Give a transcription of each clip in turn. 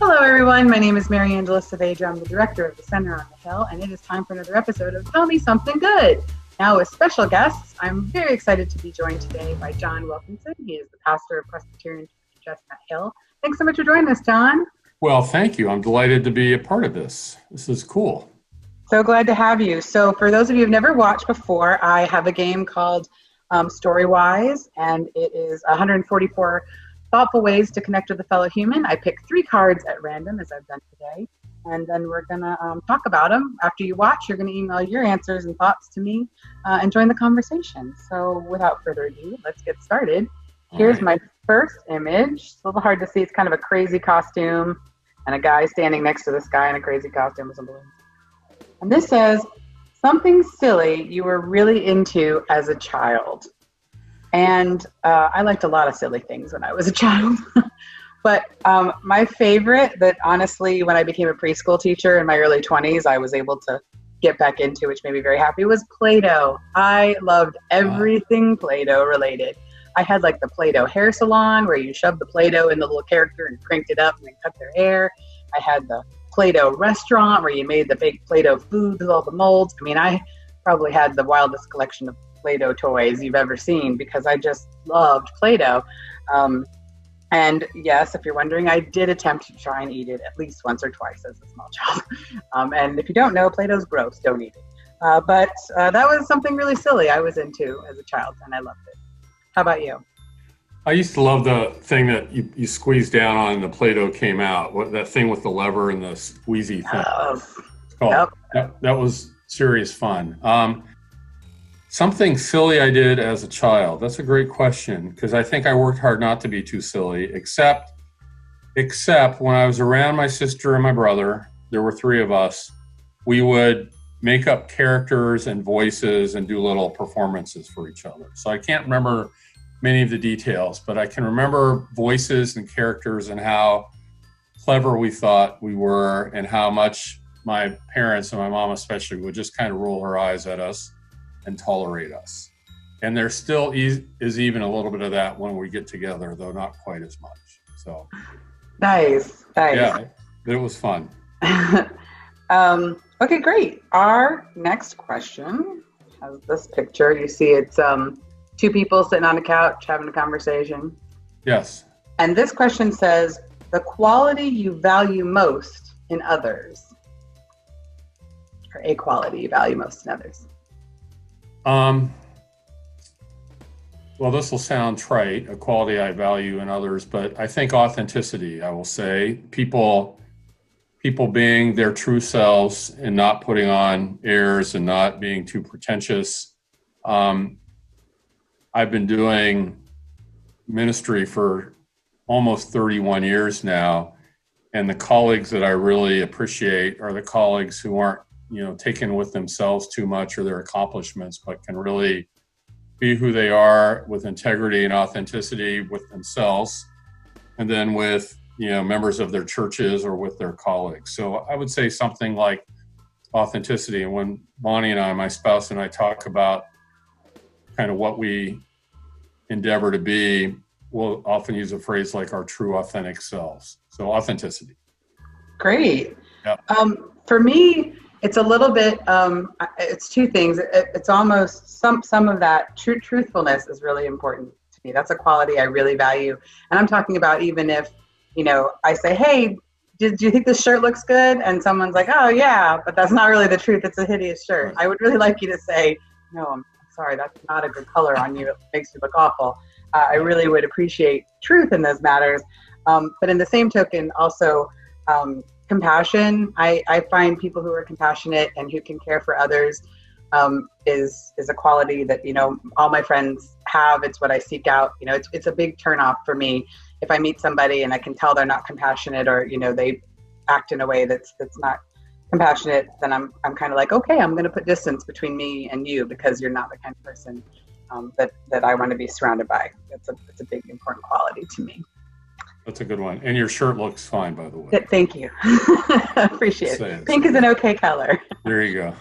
Hello, everyone. My name is Mary Angela Saavedra. I'm the director of the Center on the Hill, and it is time for another episode of Tell Me Something Good. Now, with special guests, I'm very excited to be joined today by John Wilkinson. He is the pastor of Presbyterian Church Chestnut Hill. Thanks so much for joining us, John. Well, thank you. I'm delighted to be a part of this. This is cool. So glad to have you. So for those of you who've never watched before, I have a game called Storywise, and it is 144 thoughtful ways to connect with a fellow human. I pick 3 cards at random, as I've done today, and then we're going to talk about them. After you watch, you're going to email your answers and thoughts to me and join the conversation. So without further ado, let's get started. Here's my first image. It's a little hard to see. It's kind of a crazy costume and a guy standing next to this guy in a crazy costume with some balloons. And this says, something silly you were really into as a child. And I liked a lot of silly things when I was a child. But my favorite that honestly, when I became a preschool teacher in my early 20s, I was able to get back into, which made me very happy, was Play-Doh. I loved everything Play-Doh related. I had like the Play-Doh hair salon where you shoved the Play-Doh in the little character and cranked it up and then cut their hair. I had the Play-Doh restaurant where you made the big Play-Doh food with all the molds. I mean, I probably had the wildest collection of Play-Doh toys you've ever seen because I just loved Play-Doh. And yes, if you're wondering, I did attempt to try and eat it at least once or twice as a small child. And if you don't know, Play-Doh's gross, don't eat it. But that was something really silly I was into as a child, and I loved it. How about you? I used to love the thing that you squeeze down on and the Play-Doh came out. That thing with the lever and the squeezy thing. That was serious fun. Something silly I did as a child. That's a great question because I think I worked hard not to be too silly, except when I was around my sister and my brother, there were 3 of us, we would make up characters and voices and do little performances for each other. So I can't remember many of the details, but I can remember voices and characters and how clever we thought we were and how much my parents and my mom especially would just kind of roll her eyes at us and tolerate us. And there still is even a little bit of that when we get together, though not quite as much. So Nice. yeah, it was fun. Okay, great. Our next question has this picture. You see it's 2 people sitting on a couch having a conversation. Yes. And this question says, the quality you value most in others, or a quality you value most in others. Well, this will sound trite, a quality I value in others, but I think authenticity, I will say. People being their true selves and not putting on airs and not being too pretentious. I've been doing ministry for almost 31 years now, and the colleagues that I really appreciate are the colleagues who aren't taken with themselves too much or their accomplishments, but can really be who they are with integrity and authenticity with themselves, and then with members of their churches or with their colleagues. So I would say something like authenticity. And when Bonnie and I, my spouse and I, talk about kind of what we endeavor to be, we'll often use a phrase like our true authentic selves. So authenticity. Great. Yeah. For me, it's a little bit, it's 2 things. It's almost some of that truthfulness is really important to me. That's a quality I really value. And I'm talking about even if, I say, hey, do you think this shirt looks good? And someone's like, oh yeah, but that's not really the truth. It's a hideous shirt. I would really like you to say, no, I'm sorry, that's not a good color on you. It makes you look awful. I really would appreciate truth in those matters. But in the same token, also, compassion. I find people who are compassionate and who can care for others is a quality that, all my friends have. It's what I seek out. It's a big turnoff for me. If I meet somebody and I can tell they're not compassionate or, they act in a way that's not compassionate, then I'm kind of like, okay, I'm going to put distance between me and you because you're not the kind of person that I want to be surrounded by. It's a big, important quality to me. That's a good one. And your shirt looks fine, by the way. Thank you. Appreciate it. Pink is an okay color. There you go.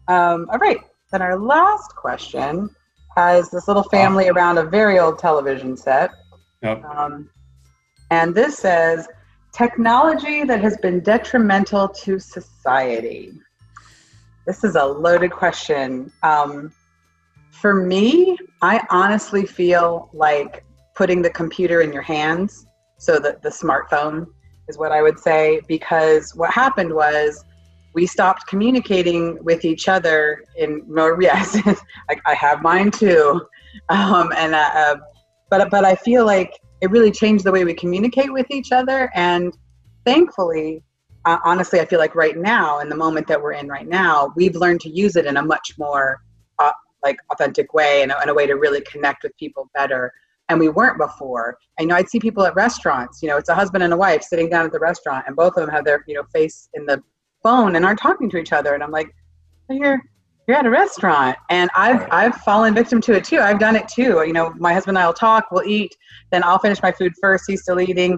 All right. Then our last question has this little family around a very old television set. Yep. And this says, Technology that has been detrimental to society. This is a loaded question. For me, I honestly feel like putting the computer in your hands, so that the smartphone is what I would say, because what happened was we stopped communicating with each other yes, I have mine too. But I feel like it really changed the way we communicate with each other. And thankfully, honestly, I feel like right now, in the moment that we're in right now, we've learned to use it in a much more authentic way, and a way to really connect with people better. And we weren't before. I know I'd see people at restaurants, it's a husband and a wife sitting down at the restaurant, and both of them have their, face in the phone and aren't talking to each other. And I'm like, you're at a restaurant. And I've fallen victim to it too. I've done it too. My husband and I will talk, we'll eat, then I'll finish my food first. He's still eating.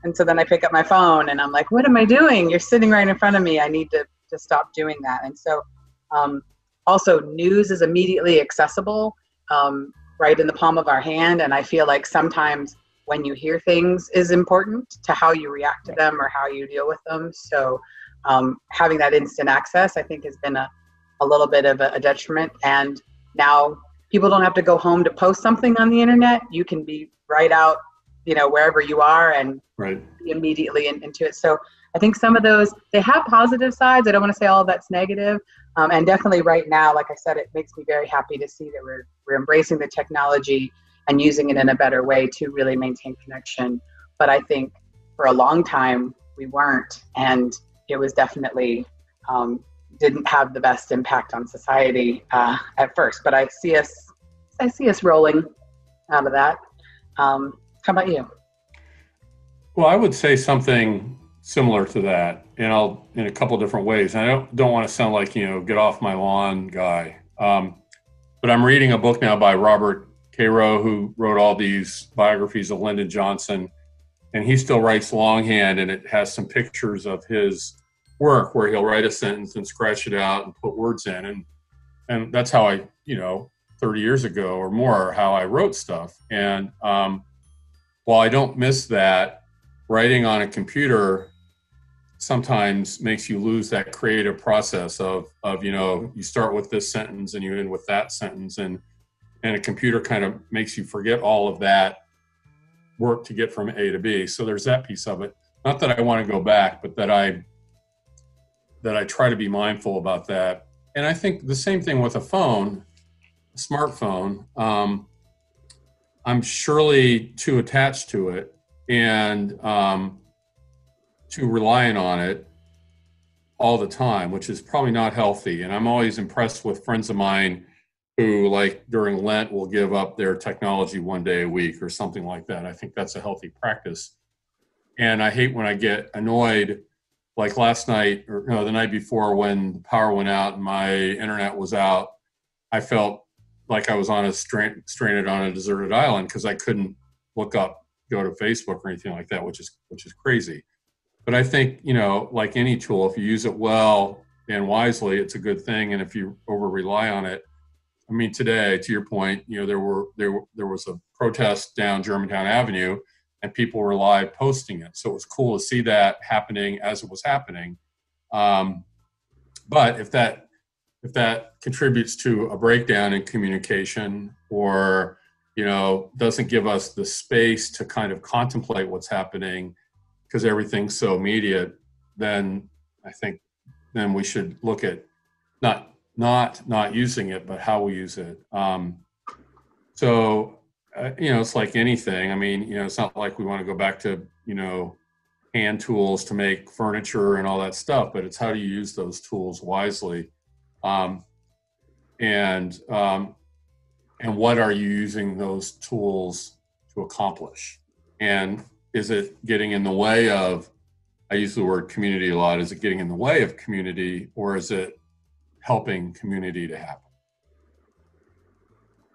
And so then I pick up my phone and I'm like, what am I doing? You're sitting right in front of me. I need to stop doing that. And so, also, news is immediately accessible, right in the palm of our hand. And I feel like sometimes when you hear things is important to how you react to them or how you deal with them. So having that instant access, I think, has been a little bit of a detriment. And now people don't have to go home to post something on the internet. You can be right out, wherever you are, and be immediately into it. So I think some of those, they have positive sides. I don't want to say all of that's negative. And definitely right now, like I said, it makes me very happy to see that we're embracing the technology and using it in a better way to really maintain connection. But I think for a long time we weren't, and it was definitely didn't have the best impact on society at first. But I see us rolling out of that. How about you? Well, I would say something similar to that, and in a couple different ways. And I don't want to sound like, get off my lawn guy. But I'm reading a book now by Robert Caro, who wrote all these biographies of Lyndon Johnson, and he still writes longhand, and it has some pictures of his work where he'll write a sentence and scratch it out and put words in. And that's how I, 30 years ago or more, how I wrote stuff. And while I don't miss that, writing on a computer sometimes makes you lose that creative process of you start with this sentence and you end with that sentence, and a computer kind of makes you forget all of that work to get from A to B. So there's that piece of it. Not that I want to go back, but that I try to be mindful about that. And I think the same thing with a phone, a smartphone. I'm surely too attached to it and too reliant on it all the time, which is probably not healthy. And I'm always impressed with friends of mine who, like during Lent, will give up their technology one day a week or something like that. I think that's a healthy practice. And I hate when I get annoyed, like last night or the night before when the power went out and my internet was out. I felt like I was on stranded on a deserted island because I couldn't go to Facebook or anything like that, which is crazy. But I think, like any tool, if you use it well and wisely, it's a good thing. And if you over rely on it, I mean, today, to your point, there was a protest down Germantown Avenue, and people were live posting it. So it was cool to see that happening as it was happening. But if that contributes to a breakdown in communication, or doesn't give us the space to kind of contemplate what's happening because everything's so immediate, then I think we should look at not using it, but how we use it. It's like anything. I mean, it's not like we want to go back to, hand tools to make furniture and all that stuff, but it's how do you use those tools wisely? And what are you using those tools to accomplish? And is it getting in the way of, I use the word community a lot, is it getting in the way of community, or is it helping community to happen?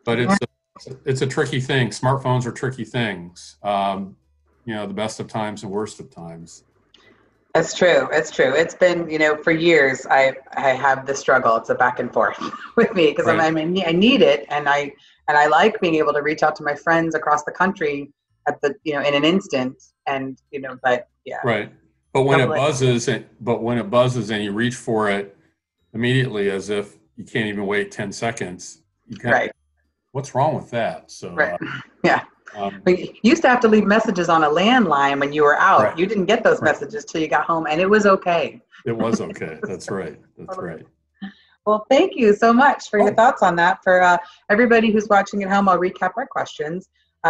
But it's a tricky thing. Smartphones are tricky things. The best of times and worst of times. It's true. It's been, for years, I have this struggle. It's a back and forth with me because right. I need it. And I like being able to reach out to my friends across the country in an instant. And, but Yeah. Right. But when Double it buzzes and you reach for it immediately as if you can't even wait 10 seconds, Right. What's wrong with that? So, Right. Yeah. um, We used to have to leave messages on a landline when you were out. Right. You didn't get those Right. messages till you got home, and it was okay. It was okay. That's right. That's right. Well, thank you so much for your thoughts on that. For everybody who's watching at home, I'll recap our questions.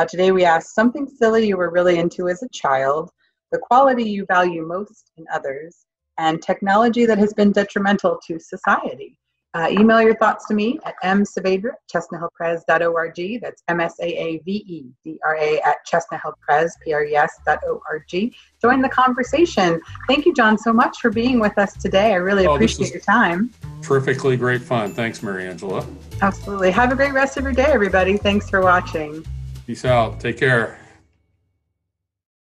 Today we asked something silly you were really into as a child, the quality you value most in others, and technology that has been detrimental to society. Email your thoughts to me at msavedra@chestnuthillpres.org. That's msavedra@chestnuthillpres.org. Join the conversation. Thank you, John, so much for being with us today. I really appreciate your time. Terrifically great fun. Thanks, Mary Angela. Absolutely. Have a great rest of your day, everybody. Thanks for watching. Peace out. Take care.